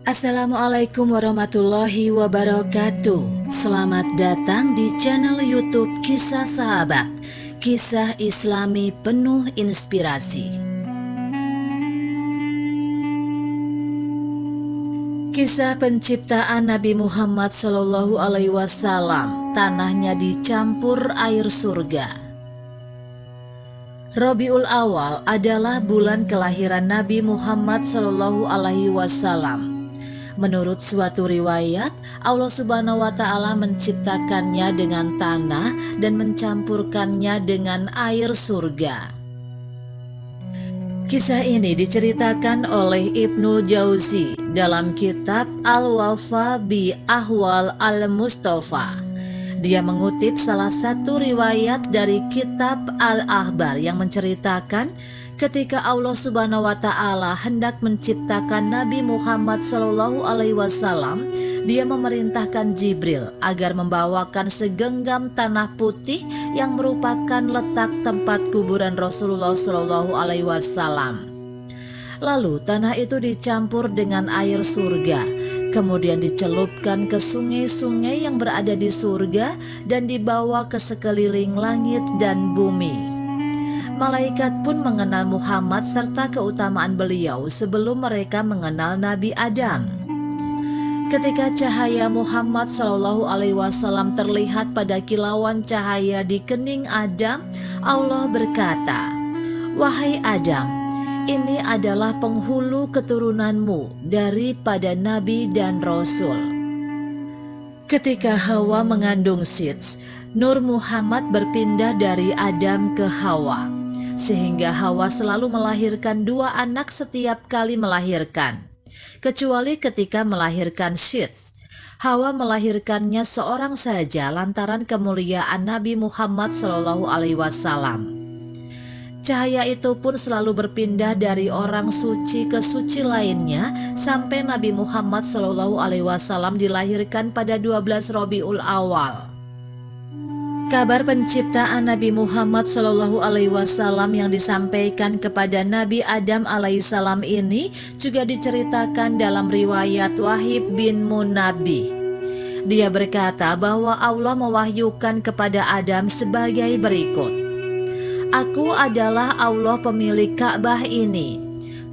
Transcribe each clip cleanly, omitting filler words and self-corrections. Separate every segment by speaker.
Speaker 1: Assalamualaikum warahmatullahi wabarakatuh. Selamat datang di channel YouTube Kisah Sahabat, kisah Islami penuh inspirasi. Kisah penciptaan Nabi Muhammad SAW, tanahnya dicampur air surga. Rabiul Awal adalah bulan kelahiran Nabi Muhammad SAW. Menurut suatu riwayat, Allah Subhanahu wa Ta'ala menciptakannya dengan tanah dan mencampurkannya dengan air surga. Kisah ini diceritakan oleh Ibnul Jauzi dalam kitab Al-Wafa bi Ahwal Al-Mustafa. Dia mengutip salah satu riwayat dari kitab Al-Ahbar yang menceritakan ketika Allah Subhanahu wa Ta'ala hendak menciptakan Nabi Muhammad SAW, dia memerintahkan Jibril agar membawakan segenggam tanah putih yang merupakan letak tempat kuburan Rasulullah SAW. Lalu tanah itu dicampur dengan air surga, kemudian dicelupkan ke sungai-sungai yang berada di surga dan dibawa ke sekeliling langit dan bumi. Malaikat pun mengenal Muhammad serta keutamaan beliau sebelum mereka mengenal Nabi Adam. Ketika cahaya Muhammad SAW terlihat pada kilauan cahaya di kening Adam, Allah berkata, "Wahai Adam, ini adalah penghulu keturunanmu daripada Nabi dan Rasul." Ketika Hawa mengandung Sits, Nur Muhammad berpindah dari Adam ke Hawa, sehingga Hawa selalu melahirkan dua anak setiap kali melahirkan. Kecuali ketika melahirkan Sits, Hawa melahirkannya seorang saja lantaran kemuliaan Nabi Muhammad SAW. Cahaya itu pun selalu berpindah dari orang suci ke suci lainnya sampai Nabi Muhammad SAW dilahirkan pada 12 Rabiul Awal. Kabar penciptaan Nabi Muhammad SAW yang disampaikan kepada Nabi Adam alaihissalam ini juga diceritakan dalam riwayat Wahib bin Munabbih. Dia berkata bahwa Allah mewahyukan kepada Adam sebagai berikut, "Aku adalah Allah pemilik Ka'bah ini.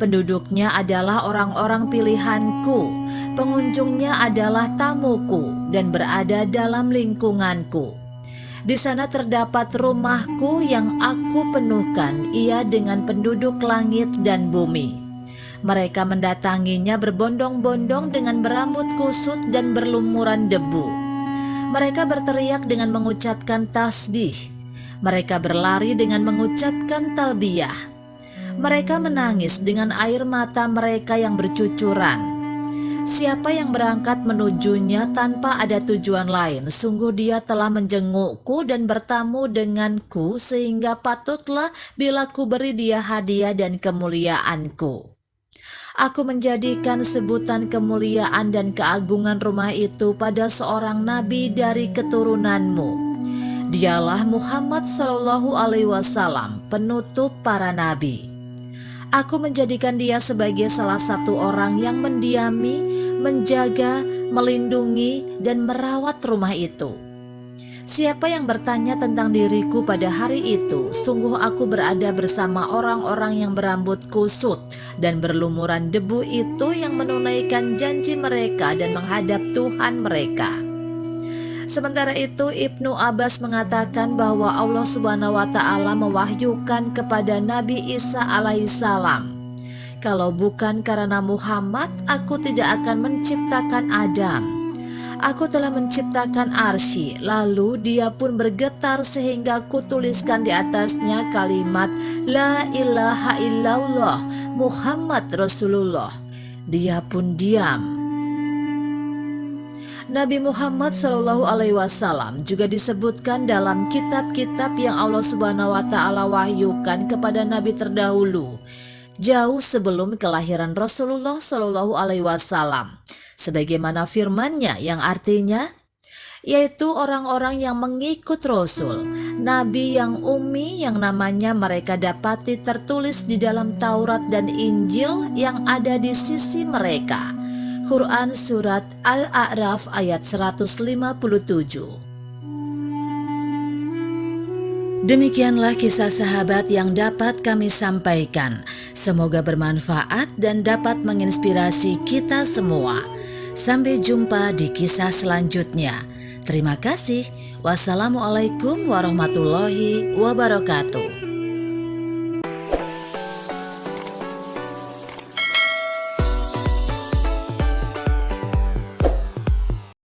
Speaker 1: Penduduknya adalah orang-orang pilihanku, pengunjungnya adalah tamuku dan berada dalam lingkunganku. Di sana terdapat rumahku yang aku penuhkan ia dengan penduduk langit dan bumi. Mereka mendatanginya berbondong-bondong dengan berambut kusut dan berlumuran debu. Mereka berteriak dengan mengucapkan tasbih. Mereka berlari dengan mengucapkan talbiyah. Mereka menangis dengan air mata mereka yang bercucuran. Siapa yang berangkat menujunya tanpa ada tujuan lain, sungguh dia telah menjengukku dan bertamu denganku, sehingga patutlah bila ku beri dia hadiah dan kemuliaanku. Aku menjadikan sebutan kemuliaan dan keagungan rumah itu pada seorang nabi dari keturunanmu. Dialah Muhammad SAW, penutup para nabi. Aku menjadikan dia sebagai salah satu orang yang mendiami, menjaga, melindungi, dan merawat rumah itu. Siapa yang bertanya tentang diriku pada hari itu, sungguh aku berada bersama orang-orang yang berambut kusut dan berlumuran debu itu yang menunaikan janji mereka dan menghadap Tuhan mereka." Sementara itu Ibnu Abbas mengatakan bahwa Allah Subhanahu wa Ta'ala mewahyukan kepada Nabi Isa alaihissalam, "Kalau bukan karena Muhammad, aku tidak akan menciptakan Adam. Aku telah menciptakan Arsy, lalu dia pun bergetar sehingga kutuliskan di atasnya kalimat La ilaha illallah Muhammad Rasulullah. Dia pun diam." Nabi Muhammad SAW juga disebutkan dalam kitab-kitab yang Allah Subhanahu wa Ta'ala wahyukan kepada nabi terdahulu, jauh sebelum kelahiran Rasulullah SAW, sebagaimana firman-Nya yang artinya, yaitu orang-orang yang mengikut Rasul, Nabi yang ummi yang namanya mereka dapati tertulis di dalam Taurat dan Injil yang ada di sisi mereka. Quran Surat Al-A'raf ayat 157. Demikianlah kisah sahabat yang dapat kami sampaikan. Semoga bermanfaat dan dapat menginspirasi kita semua. Sampai jumpa di kisah selanjutnya. Terima kasih. Wassalamualaikum warahmatullahi wabarakatuh.